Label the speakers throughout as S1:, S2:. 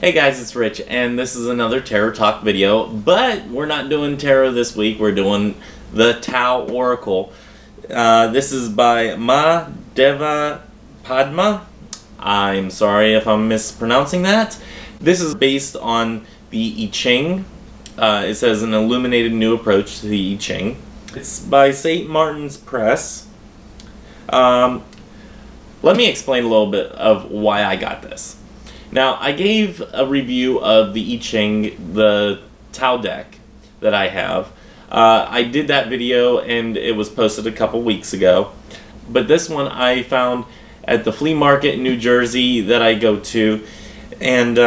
S1: Hey guys, it's Rich, and this is another tarot talk video, but we're not doing tarot this week. We're doing the Tao Oracle. This is by Ma Deva Padma. I'm sorry if I'm mispronouncing that. This is based on the I Ching. It says an illuminated new approach to the I Ching. It's by St. Martin's Press. Let me explain a little bit of why I got this. Now, I gave a review of the I Ching, the Tao deck that I have. I did that video and it was posted a couple weeks ago. But this one I found at the flea market in New Jersey that I go to. And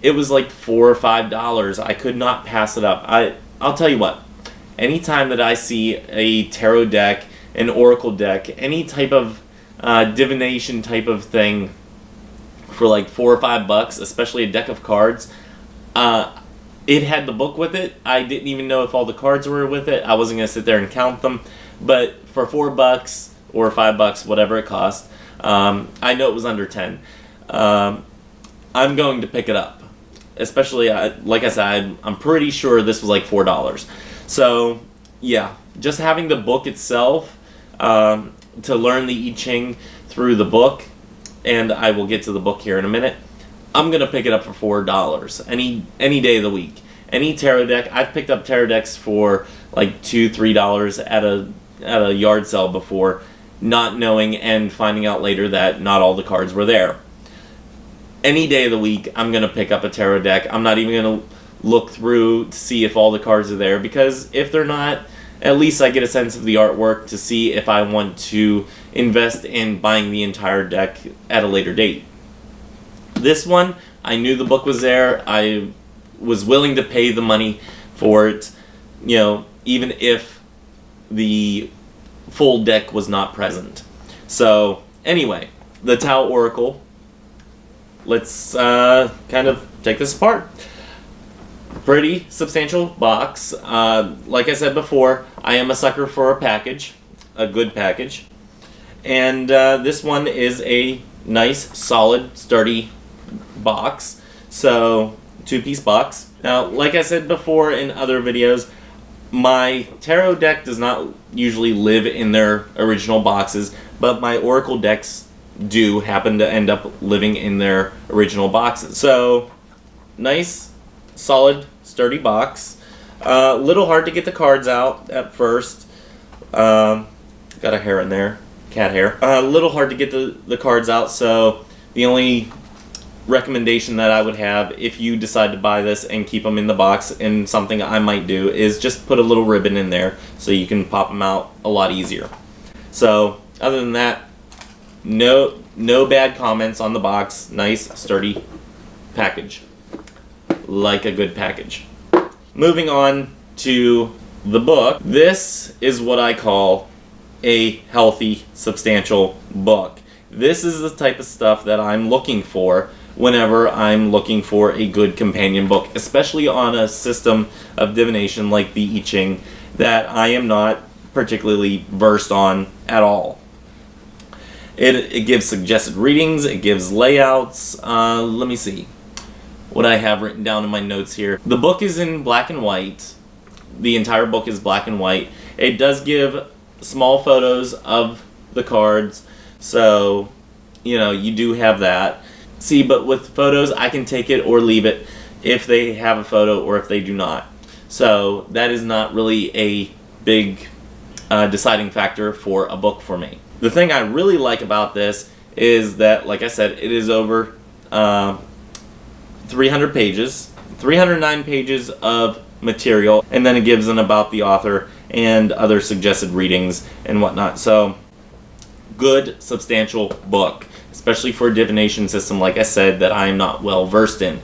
S1: it was like $4 or $5. I could not pass it up. I'll tell you what. Anytime that I see a tarot deck, an oracle deck, any type of divination type of thing, for like $4 or $5, especially a deck of cards. It had the book with it. I didn't even know if all the cards were with it. I wasn't going to sit there and count them. But for $4 or $5, whatever it cost, I know it was under 10. I'm going to pick it up. Especially, like I said, I'm pretty sure this was like $4. So, yeah, just having the book itself to learn the I Ching through the book, and I will get to the book here in a minute. I'm going to pick it up for $4 any day of the week. Any tarot deck. I've picked up tarot decks for like $2, $3 at a yard sale before, not knowing and finding out later that not all the cards were there. Any day of the week, I'm going to pick up a tarot deck. I'm not even going to look through to see if all the cards are there, because if they're not, at least I get a sense of the artwork to see if I want to invest in buying the entire deck at a later date. This one, I knew the book was there. I was willing to pay the money for it, even if the full deck was not present. So, anyway, the Tao Oracle. Let's kind of take this apart. Pretty substantial box. Like I said before, I am a sucker for a package, a good package. And this one is a nice, solid, sturdy box. So, two-piece box. Now, like I said before in other videos, my tarot deck does not usually live in their original boxes, but my oracle decks do happen to end up living in their original boxes. So, nice, solid, sturdy box. Little hard to get the cards out at first. Got a hair in there, cat hair. Little hard to get the cards out, so the only recommendation that I would have if you decide to buy this and keep them in the box, and something I might do, is just put a little ribbon in there so you can pop them out a lot easier. So, other than that, no bad comments on the box. Nice, sturdy package. Like a good package. Moving on to the book. This is what I call a healthy, substantial book. This is the type of stuff that I'm looking for whenever I'm looking for a good companion book, especially on a system of divination like the I Ching that I am not particularly versed on at all. It gives suggested readings, it gives layouts. Let me see what I have written down in my notes here. The book is in black and white. The entire book is black and white. It does give small photos of the cards, so you do have that. See, but with photos, I can take it or leave it if they have a photo or if they do not. So that is not really a big deciding factor for a book for me. The thing I really like about this is that, like I said, it is over 300 pages, 309 pages of material, and then it gives an about the author and other suggested readings and whatnot. So, good, substantial book, especially for a divination system, like I said, that I am not well versed in.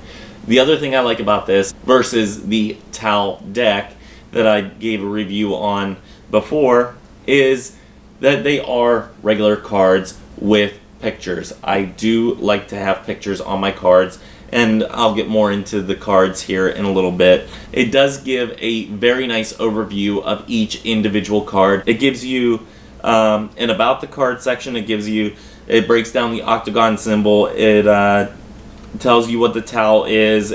S1: The other thing I like about this versus the Tao deck that I gave a review on before is that they are regular cards with pictures. I do like to have pictures on my cards, and I'll get more into the cards here in a little bit. It does give a very nice overview of each individual card. It gives you an about the card section. It breaks down the octagon symbol. It tells you what the Tao is,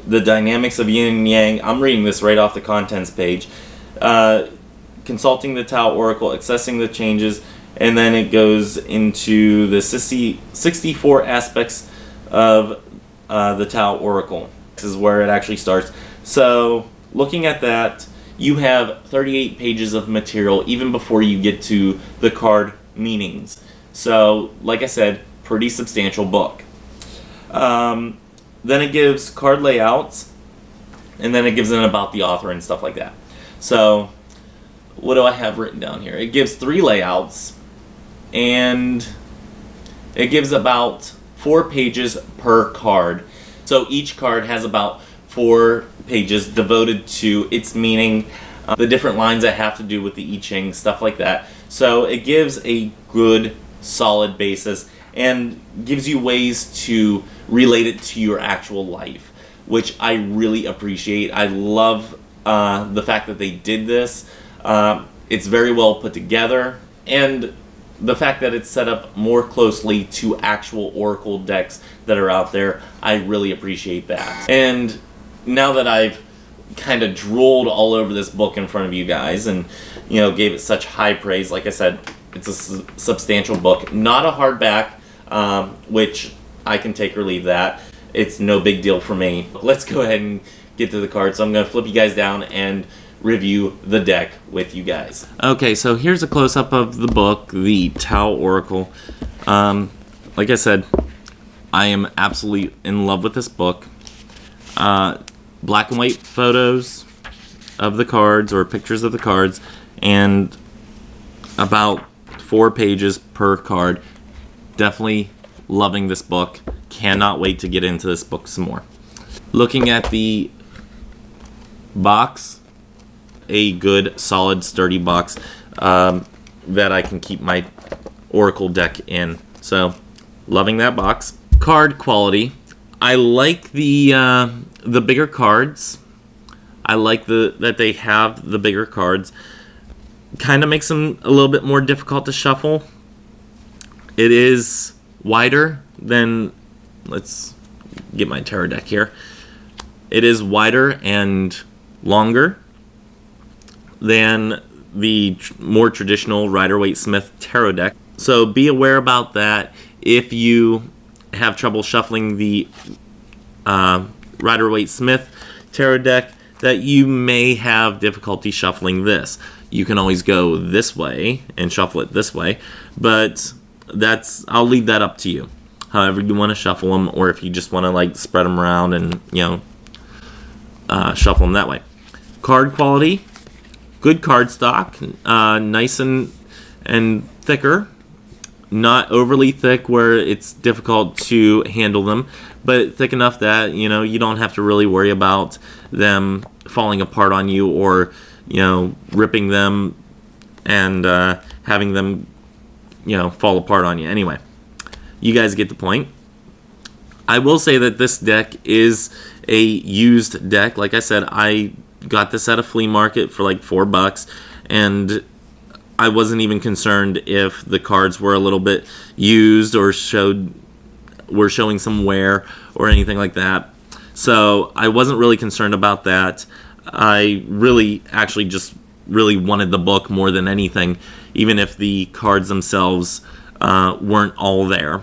S1: the dynamics of yin and yang. I'm reading this right off the contents page. Consulting the Tao Oracle, accessing the changes, and then it goes into the 64 aspects of the Tao Oracle. This is where it actually starts. So, looking at that, you have 38 pages of material even before you get to the card meanings. So, like I said, pretty substantial book. Then it gives card layouts, and then it gives an about the author and stuff like that. So, what do I have written down here? It gives 3 layouts, and it gives about 4 pages per card. So each card has about 4 pages devoted to its meaning, the different lines that have to do with the I Ching, stuff like that. So it gives a good, solid basis and gives you ways to relate it to your actual life, which I really appreciate. I love the fact that they did this. It's very well put together, and the fact that it's set up more closely to actual Oracle decks that are out there, I really appreciate that. And now that I've kind of drooled all over this book in front of you guys and, you know, gave it such high praise, like I said, it's a substantial book. Not a hardback, which I can take or leave that. It's no big deal for me. Let's go ahead and get to the cards. So I'm going to flip you guys down and review the deck with you guys. Okay, so here's a close-up of the book, the Tao Oracle. Like I said, I am absolutely in love with this book. Black and white photos of the cards, or pictures of the cards, and about 4 pages per card. Definitely loving this book. Cannot wait to get into this book some more. Looking at the box, a good, solid, sturdy box that I can keep my Oracle deck in. So, loving that box. Card quality. I like the bigger cards. I like that they have the bigger cards. Kind of makes them a little bit more difficult to shuffle. It is wider than, let's get my tarot deck here. It is wider and longer than the more traditional Rider-Waite-Smith tarot deck. So be aware about that if you have trouble shuffling the Rider-Waite-Smith tarot deck, that you may have difficulty shuffling this. You can always go this way and shuffle it this way, but I'll leave that up to you. However you want to shuffle them, or if you just want to like spread them around and, you know, shuffle them that way. Card quality. Good card stock, nice and thicker, not overly thick where it's difficult to handle them, but thick enough that, you know, you don't have to really worry about them falling apart on you, or, you know, ripping them and having them, you know, fall apart on you. Anyway, you guys get the point. I will say that this deck is a used deck. Like I said, I got this at a flea market for like $4, and I wasn't even concerned if the cards were a little bit used or were showing some wear or anything like that. So I wasn't really concerned about that. I really actually just really wanted the book more than anything, even if the cards themselves weren't all there.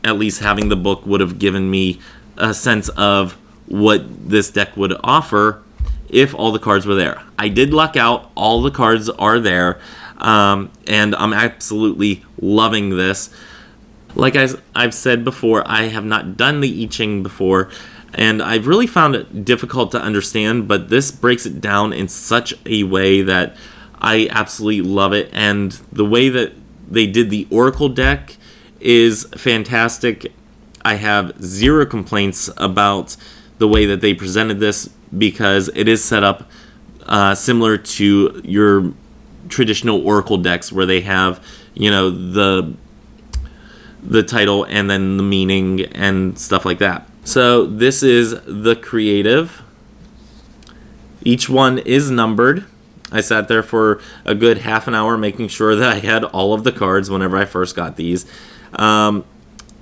S1: At least having the book would have given me a sense of what this deck would offer if all the cards were there. I did luck out. All the cards are there, and I'm absolutely loving this. Like I've said before, I have not done the I Ching before, and I've really found it difficult to understand, but this breaks it down in such a way that I absolutely love it, and the way that they did the Oracle deck is fantastic. I have zero complaints about the way that they presented this, because it is set up similar to your traditional Oracle decks, where they have, you know, the title and then the meaning and stuff like that. So this is the creative. Each one is numbered. I sat there for a good half an hour making sure that I had all of the cards whenever I first got these. The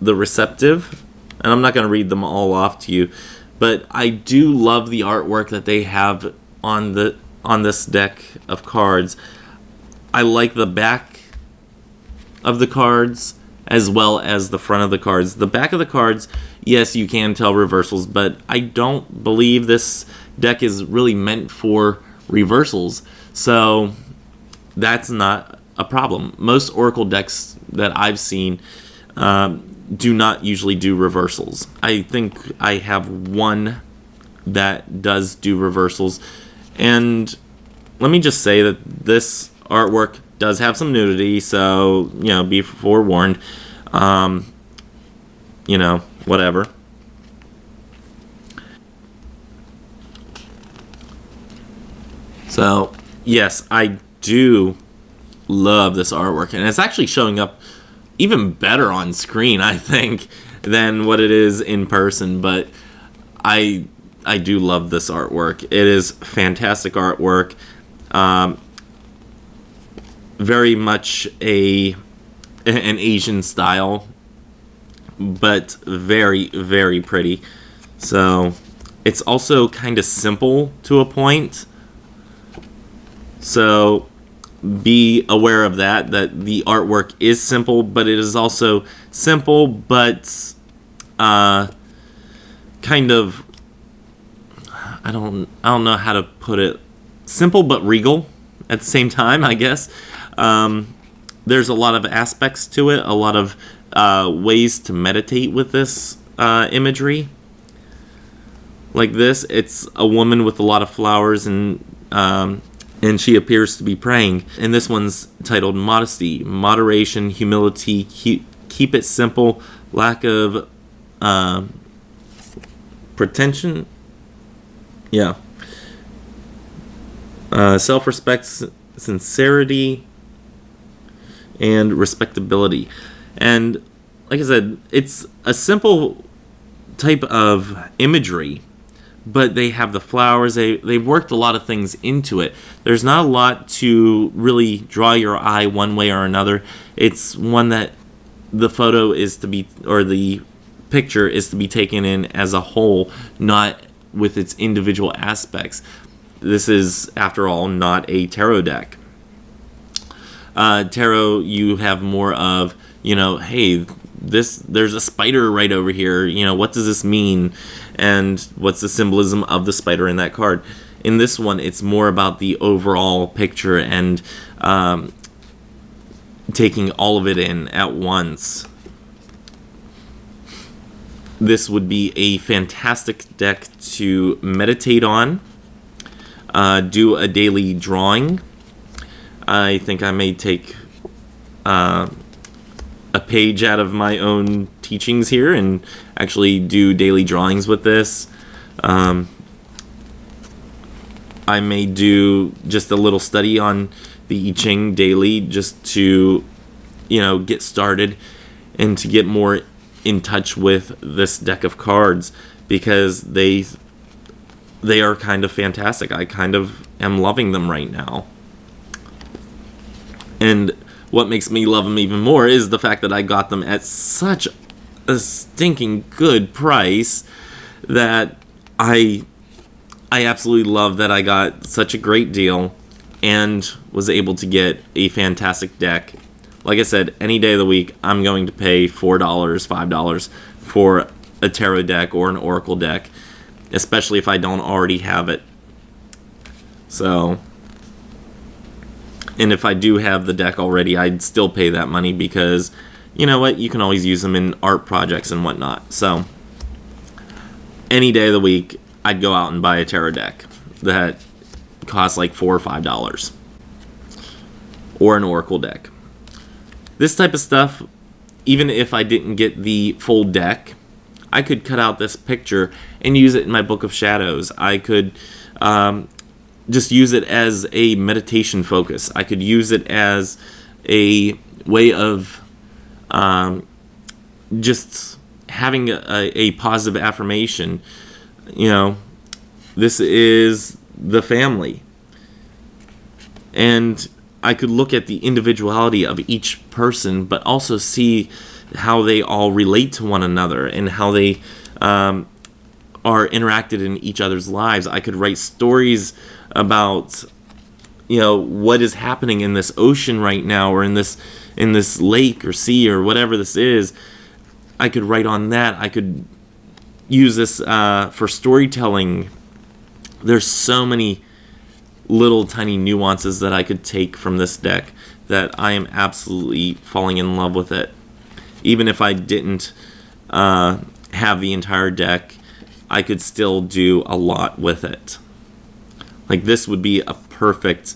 S1: receptive, and I'm not going to read them all off to you, but I do love the artwork that they have on this deck of cards. I like the back of the cards as well as the front of the cards. The back of the cards, yes, you can tell reversals, but I don't believe this deck is really meant for reversals, so that's not a problem. Most Oracle decks that I've seen do not usually do reversals. I think I have one that does do reversals, and let me just say that this artwork does have some nudity, so, you know, be forewarned. You know, whatever. So, yes, I do love this artwork, and it's actually showing up even better on screen, I think, than what it is in person, but I do love this artwork. It is fantastic artwork. Very much an Asian style, but very, very pretty. So it's also kind of simple to a point. So be aware of that the artwork is simple, but it is also simple, but kind of, I don't know how to put it, simple but regal at the same time, I guess. There's a lot of aspects to it, a lot of ways to meditate with this imagery. Like this, it's a woman with a lot of flowers, and she appears to be praying. And this one's titled Modesty, Moderation, Humility, Keep it Simple, Lack of Pretension. Yeah. Self-respect, sincerity, and respectability. And like I said, it's a simple type of imagery, but they have the flowers. They've worked a lot of things into it. There's not a lot to really draw your eye one way or another. It's one that the photo is to be, or the picture is to be taken in as a whole, not with its individual aspects. This is, after all, not a tarot deck. Tarot, you have more of, you know, hey, there's a spider right over here, you know, what does this mean, and what's the symbolism of the spider in that card. In this one, it's more about the overall picture and taking all of it in at once. This would be a fantastic deck to meditate on, do a daily drawing. I think I may take a page out of my own teachings here and actually do daily drawings with this. I may do just a little study on the I Ching daily, just to, you know, get started and to get more in touch with this deck of cards, because they are kind of fantastic. I kind of am loving them right now. And what makes me love them even more is the fact that I got them at such a stinking good price that I absolutely love that I got such a great deal and was able to get a fantastic deck. Like I said, any day of the week, I'm going to pay $4, $5 for a tarot deck or an oracle deck, especially if I don't already have it. So, and if I do have the deck already, I'd still pay that money, because, you know what, you can always use them in art projects and whatnot. So, any day of the week, I'd go out and buy a tarot deck that costs like $4 or $5. Or an oracle deck. This type of stuff, even if I didn't get the full deck, I could cut out this picture and use it in my Book of Shadows. I could just use it as a meditation focus. I could use it as a way of just having a positive affirmation. You know, this is the family. And I could look at the individuality of each person, but also see how they all relate to one another and how they are interacted in each other's lives. I could write stories about, what is happening in this ocean right now, or in this lake or sea or whatever this is. I could write on that. I could use this for storytelling. There's so many little tiny nuances that I could take from this deck that I am absolutely falling in love with it. Even if I didn't have the entire deck, I could still do a lot with it. Like, this would be a perfect,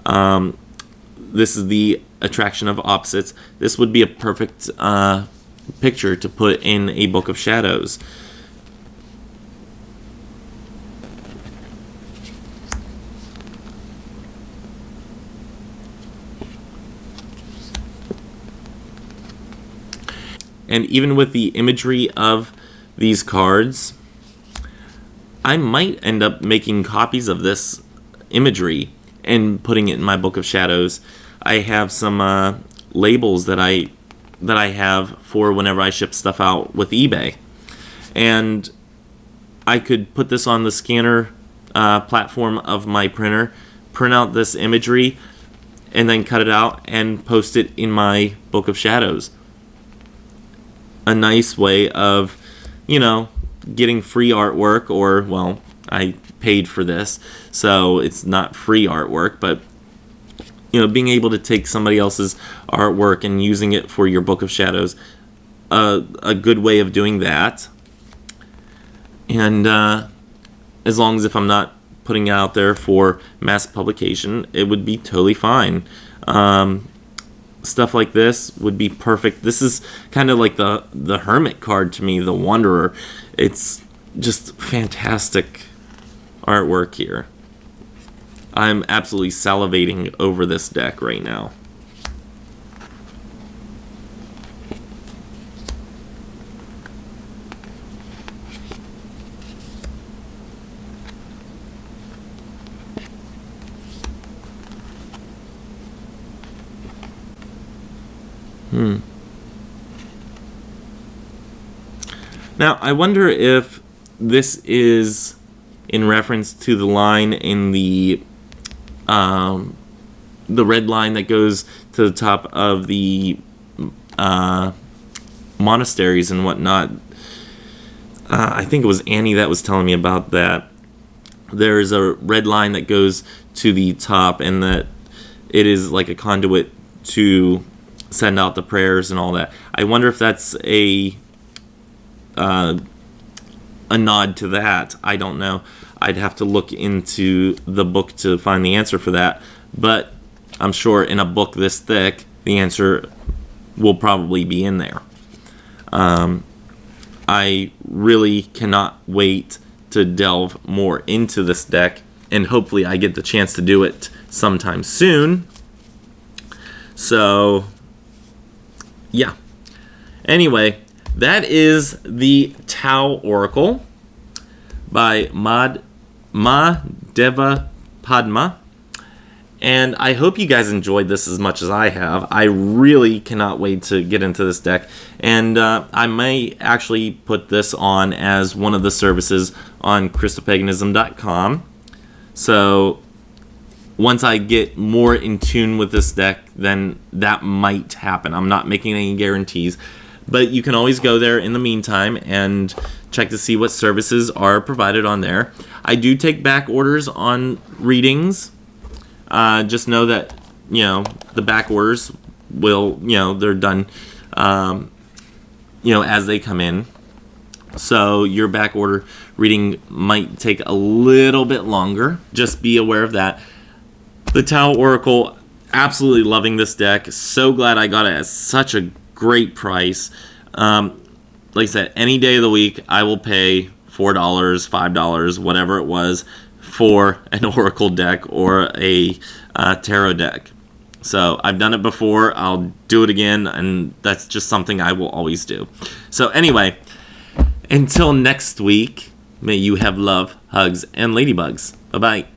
S1: this is the attraction of opposites. This would be a perfect picture to put in a Book of Shadows. And even with the imagery of these cards, I might end up making copies of this imagery and putting it in my Book of Shadows. I have some labels that I have for whenever I ship stuff out with eBay. And I could put this on the scanner platform of my printer, print out this imagery, and then cut it out and post it in my Book of Shadows. A nice way of, getting free artwork, or, well, I paid for this, so it's not free artwork, but, being able to take somebody else's artwork and using it for your Book of Shadows, a good way of doing that. And as long as if I'm not putting it out there for mass publication, it would be totally fine. Stuff like this would be perfect. This is kind of like the Hermit card to me, the Wanderer. It's just fantastic artwork here. I'm absolutely salivating over this deck right now. Now, I wonder if this is in reference to the line in the red line that goes to the top of the monasteries and whatnot. I think it was Annie that was telling me about that. There's a red line that goes to the top, and that it is like a conduit to send out the prayers and all that. I wonder if that's a nod to that. I don't know. I'd have to look into the book to find the answer for that. But I'm sure in a book this thick, the answer will probably be in there. I really cannot wait to delve more into this deck, and hopefully I get the chance to do it sometime soon. So, yeah. Anyway, that is the Tau Oracle by Ma Deva Padma. And I hope you guys enjoyed this as much as I have. I really cannot wait to get into this deck. And I may actually put this on as one of the services on Christo-Paganism.com. So once I get more in tune with this deck, then that might happen. I'm not making any guarantees. But you can always go there in the meantime and check to see what services are provided on there. I do take back orders on readings. Just know that, the back orders will, they're done, as they come in. So your back order reading might take a little bit longer. Just be aware of that. The Tau Oracle, absolutely loving this deck. So glad I got it at such a great price. Like I said, any day of the week I will pay $4, $5, whatever it was, for an Oracle deck or a tarot deck. So I've done it before, I'll do it again, and that's just something I will always do. So anyway, until next week, may you have love, hugs, and ladybugs. Bye-bye.